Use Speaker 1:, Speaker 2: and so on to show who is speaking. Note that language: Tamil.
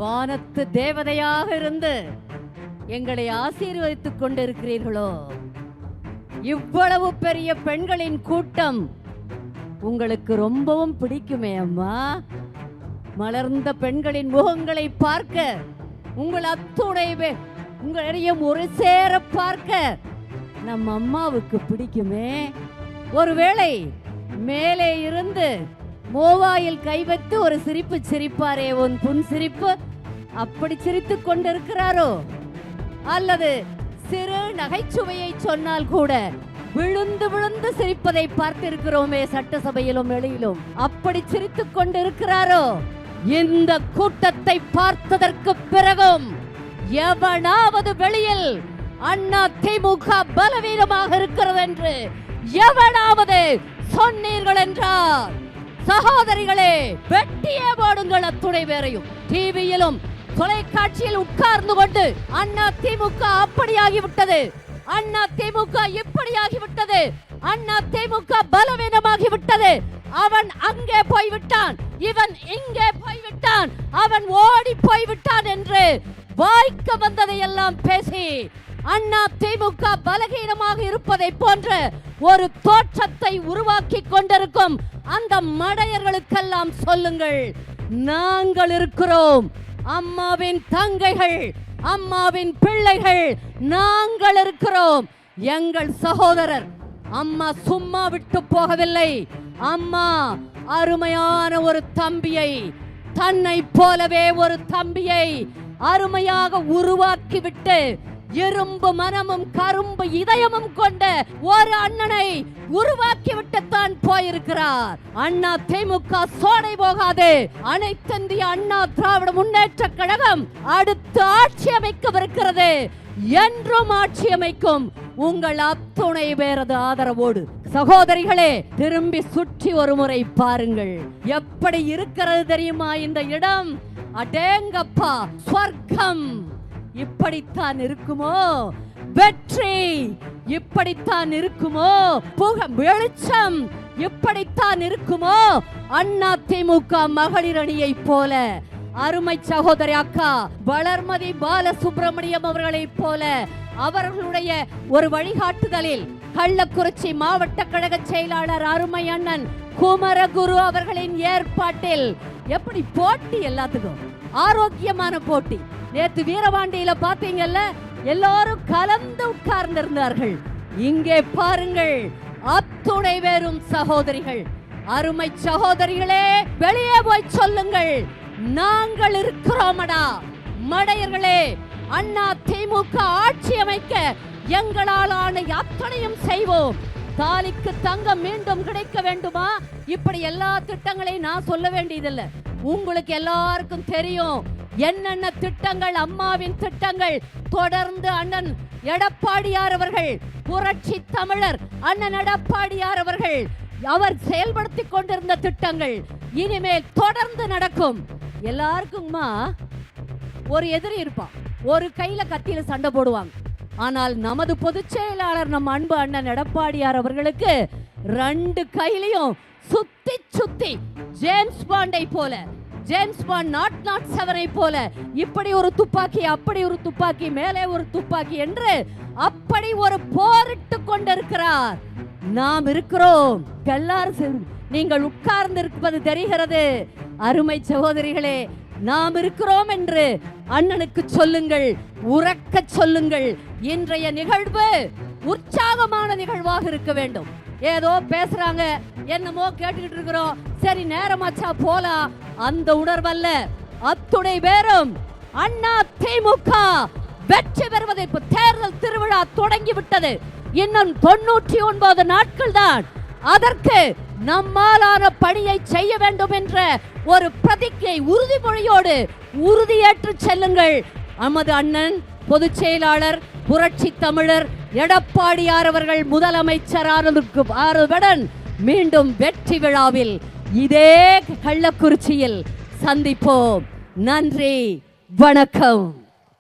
Speaker 1: வானத்து தேவதையாக இருந்து எங்களை ஆசீர்வதித்துக் கொண்டிருக்கிறீர்களோ? இவ்வளவு பெரிய பெண்களின் கூட்டம் உங்களுக்கு ரொம்பவும் பிடிக்குமே அம்மா. மலர்ந்த பெண்களின் முகங்களை பார்க்க, உங்கள் உங்களையும் ஒரு சேர பார்க்க நம் அம்மாவுக்கு பிடிக்குமே. ஒருவேளை மேலே இருந்து மோவாயில் கை வைத்து ஒரு சிரிப்பு சிரிப்பாரே, உன் புன் சிரிப்பு, அப்படி சிரித்துக் கொண்டிருக்கிறாரோ? அல்லது சிறு நகைச்சுவையை சொன்னால் கூட விழுந்து விழுந்து சிரிப்பதை பார்த்திருக்கிறோமே சட்டசபையிலும் வெளியிலும், அப்படி சிரித்துக் கொண்டிருக்கிறாரோ? இந்த கூட்டத்தை பார்த்ததற்கு பிறகும் எவனாவது வெளியில் அண்ணா திமுக பலவீனமாக இருக்கிறது என்று எவனாவது சொன்னீர்கள் என்றால், சகோதரிகளே, வெட்டியே போடுங்கள் அத்துணை பேரையும். டிவியிலும் தொலைக்காட்சியில் உட்கார்ந்து கொண்டு அண்ணா திமுக அப்படியாகிவிட்டது, அண்ணா திமுக இப்படியாகிவிட்டது, அண்ணா திமுக பலவீனமாகிவிட்டது, அவன் அங்கே போய்விட்டான், இவன் இங்கே போய்விட்டான், அவன் ஓடி போய்விட்டான் என்று வாய்க்க வந்ததை எல்லாம் பேசி அண்ணா திமுக பலகீனமாக இருப்பதை போன்ற ஒரு தோற்றத்தை உருவாக்கி கொண்டிருக்கும் அந்த மடையர்களுக்கெல்லாம் சொல்லுங்கள், நாங்கள் இருக்கிறோம். அம்மாவின் தங்கைகள், அம்மாவின் பிள்ளைகள் நாங்கள் இருக்கிறோம். எங்கள் சகோதரர் அம்மா சும்மா விட்டு போகவில்லை. அம்மா அருமையான ஒரு தம்பியை, தன்னை போலவே ஒரு தம்பியை அருமையாக உருவாக்கிவிட்டு இரும்பு மனமும் கரும்பு இதயமும் கொண்ட ஒரு அண்ணனை உருவாக்கிவிட்டு தான் போயிருக்கிறார். அண்ணா திமுக சோடை போகாது. அனைத்திந்திய அண்ணா திராவிட முன்னேற்ற கழகம் அடுத்து ஆட்சி அமைக்கவிருக்கிறது, என்றும் ஆட்சி அமைக்கும் உங்கள் அத்துணை பேரது ஆதரவோடு. சகோதரிகளே, திரும்பி சுற்றி ஒரு முறை பாருங்கள், எப்படி இருக்கிறது தெரியுமா இந்த இடம்? அடேங்கப்பா, ஸ்வர்க்கம் இப்படித்தான் இருக்குமோ? வெற்றி இப்படித்தான் இருக்குமோ? வெளிச்சம் இப்படித்தான் இருக்குமோ? அண்ணா திமுக மகளிர் அணியை போல அருமை சகோதரி அக்கா வளர்மதி பாலசுப்ரமணியம் அவர்களை போல அவர்களுடைய ஒரு வழிகாட்டுதலில் கள்ளக்குறிச்சி மாவட்ட கழக செயலாளர் அருமை அண்ணன் குமரகுரு அவர்களின் ஏற்பாட்டில் எப்படி போட்டி, எல்லாத்துக்கும் ஆரோக்கியமான போட்டி. நேத்து வீரபாண்டியில பாத்தீங்கல்ல, எல்லாரும் கலந்து உட்கார்ந்து இருந்தார்கள். இங்கே பாருங்கள், அத்துணை பேரும் சகோதரிகள். அருமை சகோதரிகளே, வெளியே போய் சொல்லுங்கள், நாங்கள் இருக்கிறோமடா. மடையர்களே, அண்ணா திமுக ஆட்சி அமைக்க எங்களால் ஆன அத்தனையும் செய்வோம். தாலிக்கு தங்கம் மீண்டும் கிடைக்க வேண்டுமா? இப்படி எல்லா திட்டங்களையும் நான் சொல்ல வேண்டியதில்லை, உங்களுக்கு எல்லாருக்கும் தெரியும் என்னென்ன திட்டங்கள், அம்மாவின் திட்டங்கள். தொடர்ந்து அண்ணன் எடப்பாடியார் அவர்கள், புரட்சி தமிழர் அண்ணன் எடப்பாடியார் அவர்கள் அவர் செயல்படுத்தி கொண்டிருந்த திட்டங்கள் இனிமேல் தொடர்ந்து நடக்கும். எல்லாருக்குமா ஒரு எதிரி இருப்பான், ஒரு கையில கத்தியில சண்டை போடுவாங்க. ஆனால் நமது பொதுச் செயலாளர் நம் அன்பு அண்ணன் எடப்பாடியார் அவர்களுக்கு ரெண்டு கையிலையும் சுத்தி சுத்தி ஜேம்ஸ் பாண்டை போல, ஜேம்ஸ் பாண்ட் 007 போல இப்படி ஒரு துப்பாக்கி, அப்படி ஒரு துப்பாக்கி, மேலே ஒரு துப்பாக்கி என்று அப்படி ஒரு போரிட்டு கொண்டிருக்கிறார். நாம் இருக்கிறோம். எல்லாரும் நீங்கள் உட்கார்ந்து இருப்பது தெரிகிறது. அருமை சகோதரிகளே, நாம் இருக்கிறோம் என்று அண்ணனுக்கு சொல்லுங்கள், உறக்க சொல்லுங்கள். இன்றைய நிகழ்வு உற்சாகமான நிகழ்வாக இருக்க வேண்டும். ஏதோ பேசுறாங்க, என்னமோ கேட்டுக்கிட்டு இருக்கிறோம், சரி நேரமாச்சா போலாம், அந்த உணர்வல்ல. அத்துணை பேரும் அண்ணா திமுக வெற்றி பெறுவதை, தேர்தல் திருவிழா தொடங்கி விட்டது. இன்னும் 99 நாட்கள் தான். அதற்கு நம்மாலான பணியை செய்ய வேண்டும் என்ற ஒரு பிரதிஜை, உறுதிமொழியோடு உறுதியேற்று செல்லுங்கள். நமது அண்ணன் பொதுச் செயலாளர் புரட்சி தமிழர் எடப்பாடியார் அவர்கள் முதலமைச்சரானதற்கு ஆறுடன் மீண்டும் வெற்றி விழாவில் இதே கள்ளக்குறிச்சியில் சந்திப்போம். நன்றி, வணக்கம்.